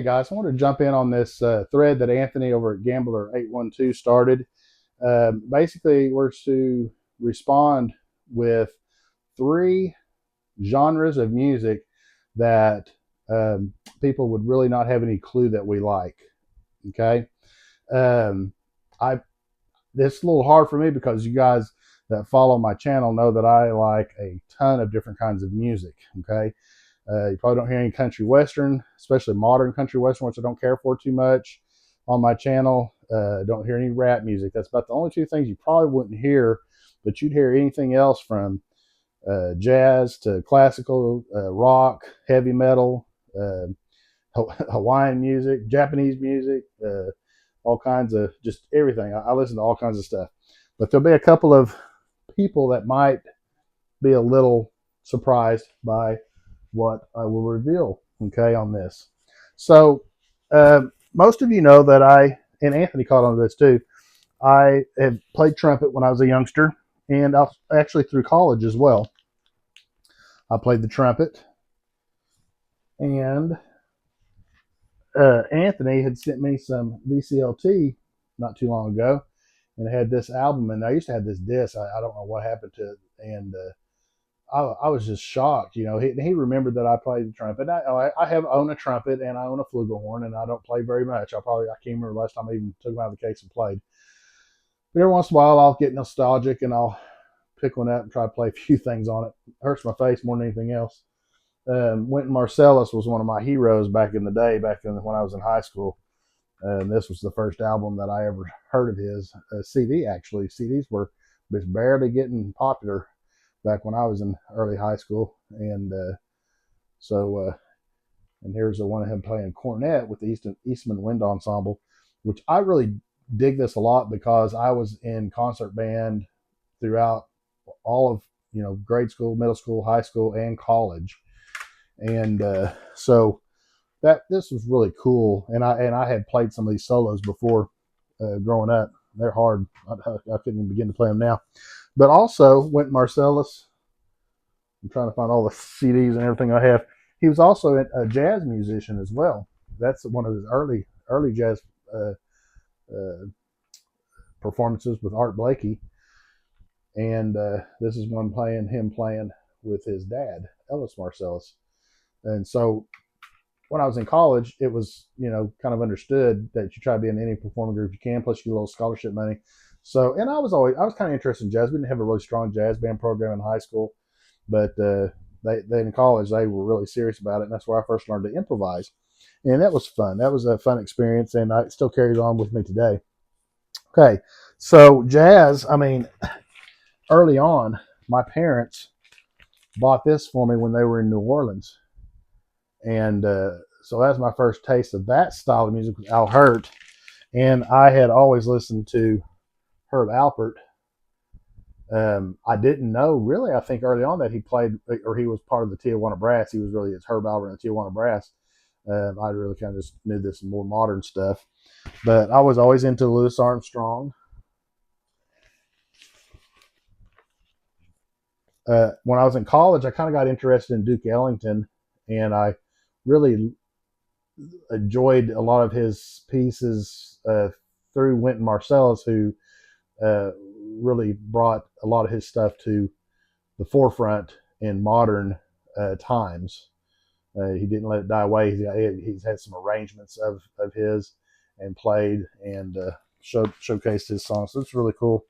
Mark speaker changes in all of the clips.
Speaker 1: Hey guys, I want to jump in on this thread that Anthony over at Gambler812 started. Basically, we're to respond with three genres of music that people would really not have any clue that we like. Okay, um, I this is a little hard for me because you guys that follow my channel know that I like a ton of different kinds of music. Okay, you probably don't hear any country western, especially modern country western, which I don't care for too much on my channel. Don't hear any rap music. That's about the only two things you probably wouldn't hear, but you'd hear anything else from jazz to classical, rock, heavy metal, uh, Hawaiian music, Japanese music, all kinds of just everything. I listen to all kinds of stuff. But there'll be a couple of people that might be a little surprised by what I will reveal, okay, on this. So, uh, most of you know that and Anthony caught on to this too, I have played trumpet when I was a youngster, and actually through college as well. I played the trumpet, and Anthony had sent me some VCLT not too long ago, and it had this album, and I used to have this disc. I don't know what happened to it, and I was just shocked. He remembered that I played the trumpet. I own a trumpet and I own a flugelhorn, and I don't play very much. I can't remember the last time I even took them out of the case and played. But every once in a while, I'll get nostalgic and I'll pick one up and try to play a few things on it. It hurts my face more than anything else. Wynton Marsalis was one of my heroes back in the day, when I was in high school. And this was the first album that I ever heard of his. CD, actually. CDs were just barely getting popular back when I was in early high school. And and here's the one of him playing cornet with the Eastman Wind Ensemble, which I really dig this a lot because I was in concert band throughout all of grade school, middle school, high school, and college. And so that this was really cool. And I had played some of these solos before growing up. They're hard. I couldn't even begin to play them now. But also Wynton Marsalis. I'm trying to find all the CDs and everything I have. He was also a jazz musician as well. That's one of his early jazz uh, performances with Art Blakey. And this is him playing with his dad, Ellis Marsalis. And so when I was in college, it was, kind of understood that you try to be in any performing group you can, plus you get a little scholarship money. So, and I was kind of interested in jazz. We didn't have a really strong jazz band program in high school, but they in college, they were really serious about it. And that's where I first learned to improvise. And that was fun. That was a fun experience. And it still carries on with me today. Okay. So jazz, early on, my parents bought this for me when they were in New Orleans. And so that's my first taste of that style of music with Al Hirt. And I had always listened to Herb Alpert. I didn't know really, I think early on that he played, or he was part of the Tijuana Brass. He was really, it's Herb Alpert and the Tijuana Brass. I really kind of just knew this more modern stuff. But I was always into Louis Armstrong. When I was in college, I kind of got interested in Duke Ellington, and I really enjoyed a lot of his pieces through Wynton Marsalis, who really brought a lot of his stuff to the forefront in modern times. He didn't let it die away. He's had some arrangements of his and played and showcased his songs. So it's really cool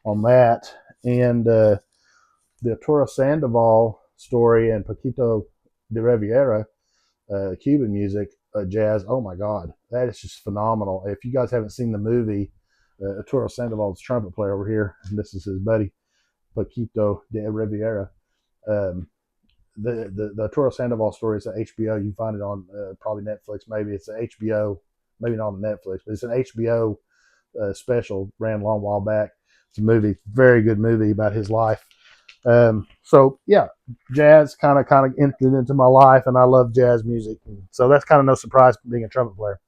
Speaker 1: on that. And the Arturo Sandoval story and Paquito de Rivera, Cuban music, jazz. Oh my God, that is just phenomenal. If you guys haven't seen the movie, Arturo Sandoval's trumpet player over here, and this is his buddy Paquito de Rivera. The Arturo Sandoval story is at HBO. You can find it on probably Netflix. Maybe it's an HBO, maybe not on Netflix, but it's an HBO special. Ran a long while back. It's a movie, very good movie about his life. So yeah, jazz kind of entered into my life, and I love jazz music. And so that's kind of no surprise being a trumpet player.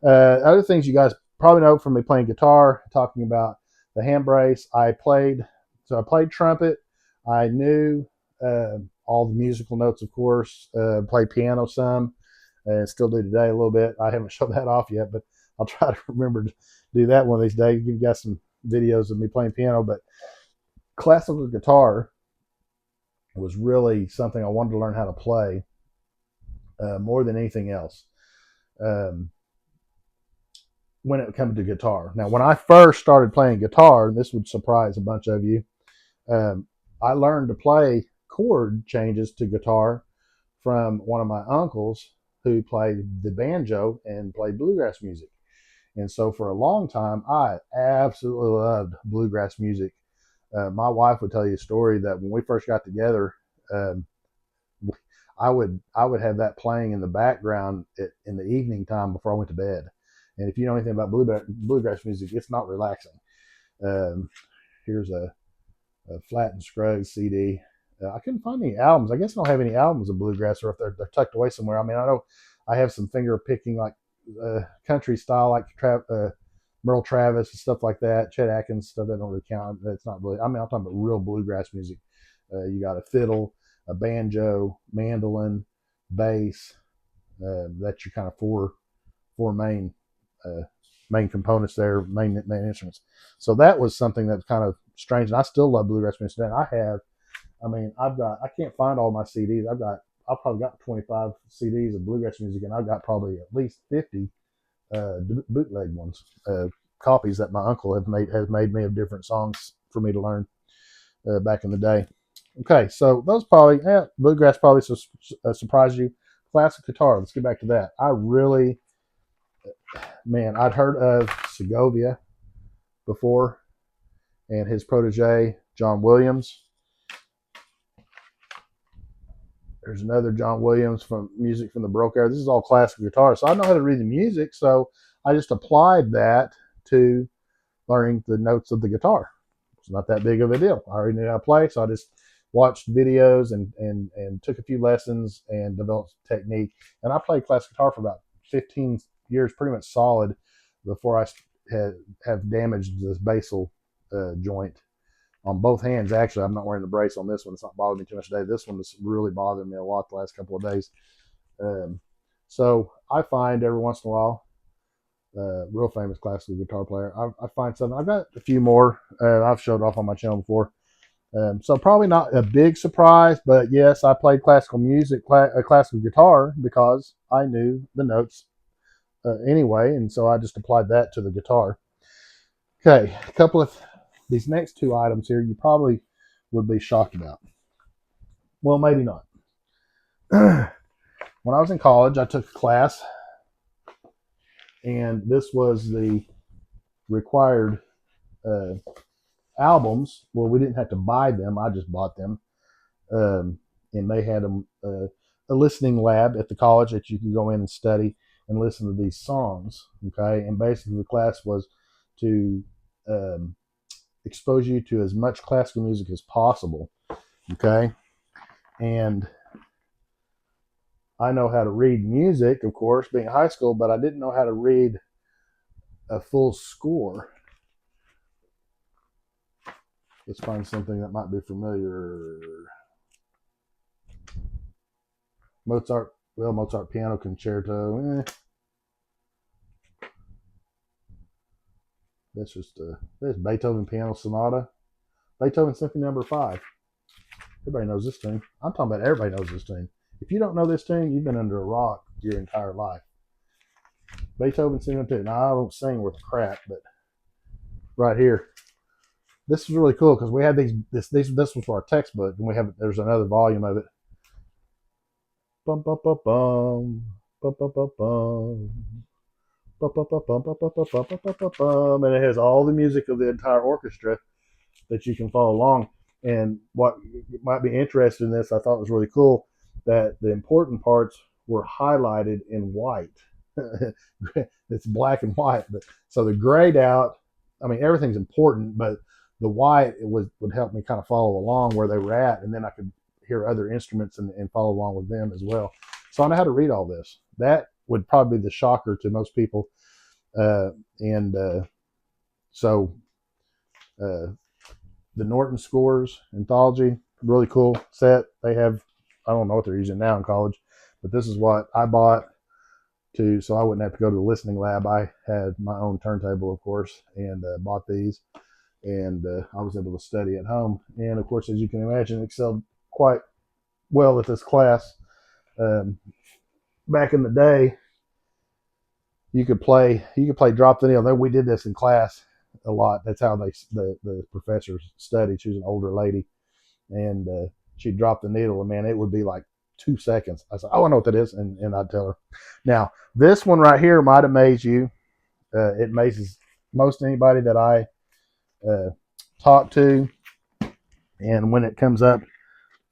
Speaker 1: Other things you guys probably know from me playing guitar, talking about the hand brace. I played trumpet. I knew all the musical notes, of course. Played piano some. and still do today a little bit. I haven't showed that off yet, but I'll try to remember to do that one of these days. Give you guys some videos of me playing piano. But classical guitar was really something I wanted to learn how to play more than anything else. Um, when it comes to guitar. Now, when I first started playing guitar, this would surprise a bunch of you. Um, I learned to play chord changes to guitar from one of my uncles who played the banjo and played bluegrass music. And so for a long time, I absolutely loved bluegrass music. My wife would tell you a story that when we first got together, um, I would have that playing in the background in the evening time before I went to bed. And if you know anything about bluegrass music, it's not relaxing. Um, here's a Flat and Scruggs CD. I couldn't find any albums. I guess I don't have any albums of bluegrass, or if they're tucked away somewhere. I mean, I know I have some finger picking like country style, like Merle Travis and stuff like that. Chet Atkins stuff that don't really count. That's not really. I mean, I'm talking about real bluegrass music. You got a fiddle, a banjo, mandolin, bass. That's your kind of four uh, main components there, main instruments. So that was something that's kind of strange. And I still love bluegrass music. And I can't find all my CDs. I've probably got 25 CDs of bluegrass music, and I've got probably at least 50 bootleg ones, copies that my uncle has made me of different songs for me to learn back in the day. Okay, so those probably bluegrass probably surprised you. Classic guitar. Let's get back to that. I'd heard of Segovia before, and his protege John Williams. There's another John Williams from music from the Baroque era. This is all classical guitar, so I know how to read the music. So I just applied that to learning the notes of the guitar. It's not that big of a deal. I already knew how to play, so I just watched videos and took a few lessons and developed technique. And I played classical guitar for about 15 years, pretty much solid, before I have damaged this basal joint on both hands. Actually, I'm not wearing the brace on this one. It's not bothering me too much today. This one is really bothering me a lot the last couple of days. So I find every once in a while, real famous classical guitar player, I find something. I've got a few more I've showed off on my channel before. So probably not a big surprise, but yes, I played classical music, classical guitar, because I knew the notes anyway, and so I just applied that to the guitar. Okay, a couple of these next two items here you probably would be shocked about. Well, maybe not. When I was in college, I took a class, and this was the required uh, albums. Well, we didn't have to buy them; I just bought them. And they had a listening lab at the college that you could go in and study and listen to these songs. Okay, and basically the class was to expose you to as much classical music as possible. Okay, and I know how to read music, of course, being in high school, but I didn't know how to read a full score. Let's find something that might be familiar. Mozart Piano Concerto. That's Beethoven Piano Sonata. Beethoven Symphony Number 5. Everybody knows this tune. I'm talking about everybody knows this tune. If you don't know this tune, you've been under a rock your entire life. Beethoven Symphony 2. Now, I don't sing worth crap, but right here. This is really cool because we had this was for our textbook, and there's another volume of it. Bum bum bum bum bum bum bum bum. And it has all the music of the entire orchestra that you can follow along. And what might be interesting in this, I thought was really cool, that the important parts were highlighted in white. It's black and white, but so the grayed out. I mean, everything's important, but the white would help me kind of follow along where they were at, and then I could hear other instruments and follow along with them as well. So I know how to read all this. That would probably be the shocker to most people. And so the Norton Scores anthology, really cool set. They have, I don't know what they're using now in college, but this is what I bought. so I wouldn't have to go to the listening lab. I had my own turntable, of course, and bought these, and I was able to study at home. And of course, as you can imagine, excelled quite well at this class. Um, Back in the day, you could play drop the needle. We did this in class a lot. That's how the professors studied. She was an older lady, and she'd drop the needle, and man, it would be like 2 seconds. I said, "Oh, I know what that is," and I'd tell her. Now, this one right here might amaze you. It amazes most anybody that I uh, talk to, and when it comes up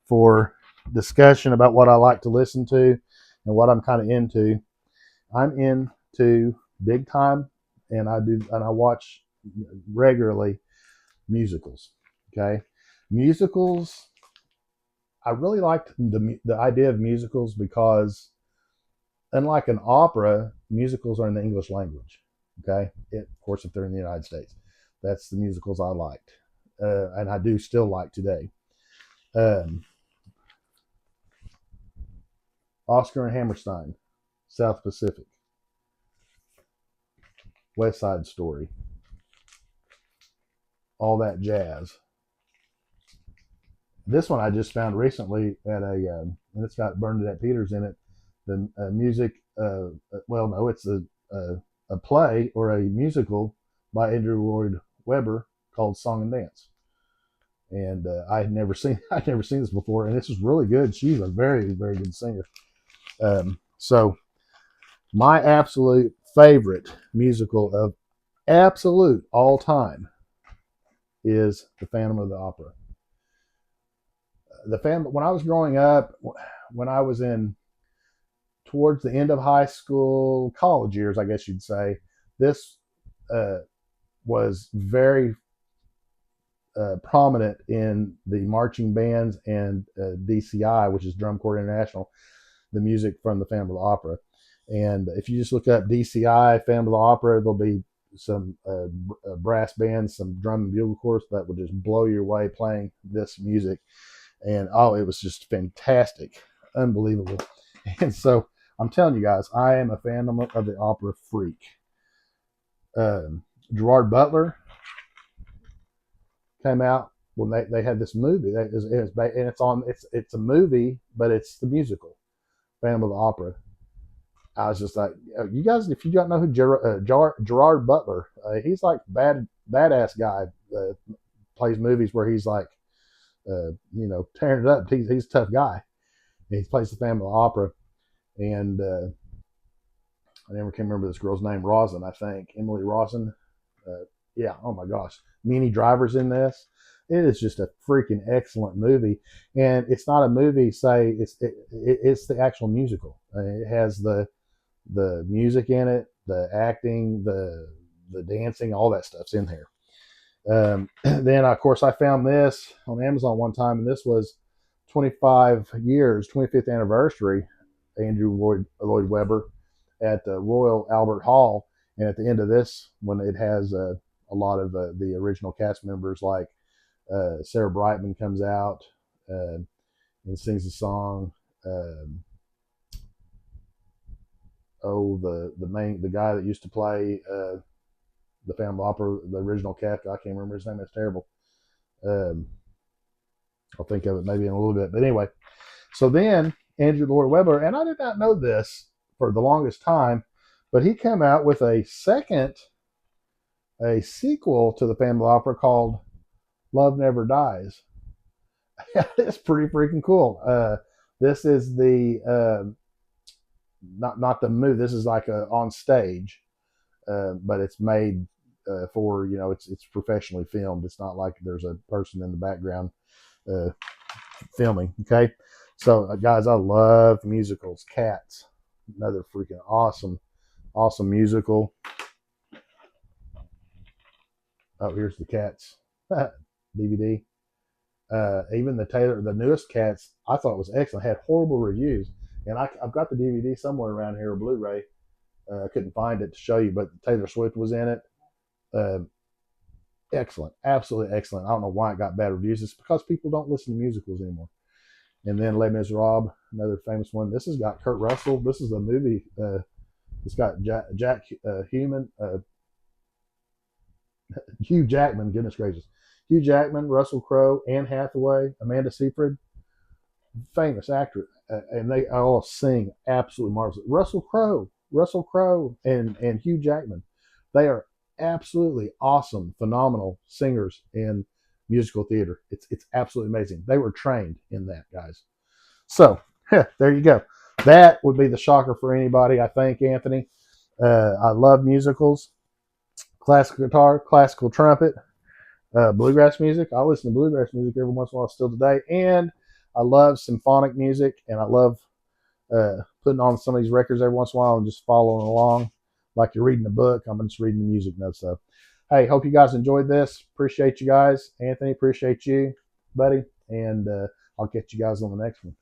Speaker 1: for discussion about what I like to listen to and what I'm kind of into, I'm into big time, and I watch regularly musicals. Okay, musicals. I really liked the idea of musicals because, unlike an opera, musicals are in the English language. Okay, of course, if they're in the United States, that's the musicals I liked, and I do still like today. Um, Oscar and Hammerstein, South Pacific, West Side Story, all that jazz. This one I just found recently at and it's got Bernadette Peters in it. The music, well, no, it's a play or a musical by Andrew Lloyd Webber called Song and Dance. And I'd never seen this before, and this is really good. She's a very, very good singer. So my absolute favorite musical of absolute all time is The Phantom of the Opera. When I was growing up, when I was in towards the end of high school, college years, I guess you'd say, this uh, was very prominent in the marching bands and DCI, which is Drum Corps International, the music from the Phantom of the Opera. And if you just look up DCI, Phantom of the Opera, there'll be some brass bands, some drum and bugle corps that would just blow your way playing this music. And oh, it was just fantastic, unbelievable. And so I'm telling you guys, I am a Phantom of the Opera freak. Gerard Butler came out when they had this movie. And it's a movie, but it's the musical Phantom of the Opera. I was just like, you guys, if you don't know who Gerard Butler, he's like badass guy. Plays movies where he's like, tearing it up. He's a tough guy. And he plays the Phantom of the Opera, and I never can remember this girl's name. Rosin, I think, Emily Rosin. Yeah. Oh my gosh, Minnie Driver's in this. It is just a freaking excellent movie, and it's not a movie. Say it's the actual musical. It has the music in it, the acting, the dancing, all that stuff's in here. Then of course I found this on Amazon one time, and this was 25 years, 25th anniversary, Andrew Lloyd Webber at the Royal Albert Hall. And at the end of this, when it has a lot of the original cast members, like Sarah Brightman comes out and sings a song. The guy that used to play the Phantom Opera, the original cast, I can't remember his name. It's terrible. I'll think of it maybe in a little bit. But anyway, so then Andrew Lloyd Webber, and I did not know this for the longest time, but he came out with a sequel to the Phantom Opera called Love Never Dies. It's pretty freaking cool. This is the not the movie. This is like on stage, but it's made for it's professionally filmed. It's not like there's a person in the background filming. Okay, so guys, I love musicals. Cats, another freaking awesome musical. Oh, here's the Cats DVD. Even the newest Cats, I thought was excellent. Had horrible reviews, and I've got the DVD somewhere around here, a Blu-ray. I couldn't find it to show you, but Taylor Swift was in it. Excellent, absolutely excellent. I don't know why it got bad reviews. It's because people don't listen to musicals anymore. And then Les Miserables, another famous one. This has got Kurt Russell. This is a movie It's got Hugh Jackman, goodness gracious, Hugh Jackman, Russell Crowe, Anne Hathaway, Amanda Seyfried, famous actor, and they all sing absolutely marvelous. Russell Crowe, and Hugh Jackman, they are absolutely awesome, phenomenal singers in musical theater. It's absolutely amazing. They were trained in that, guys. So there you go. That would be the shocker for anybody, I think, Anthony. I love musicals, classical guitar, classical trumpet, bluegrass music. I listen to bluegrass music every once in a while still today. And I love symphonic music, and I love putting on some of these records every once in a while and just following along like you're reading a book. I'm just reading the music notes. So, hey, hope you guys enjoyed this. Appreciate you guys. Anthony, appreciate you, buddy. And I'll catch you guys on the next one.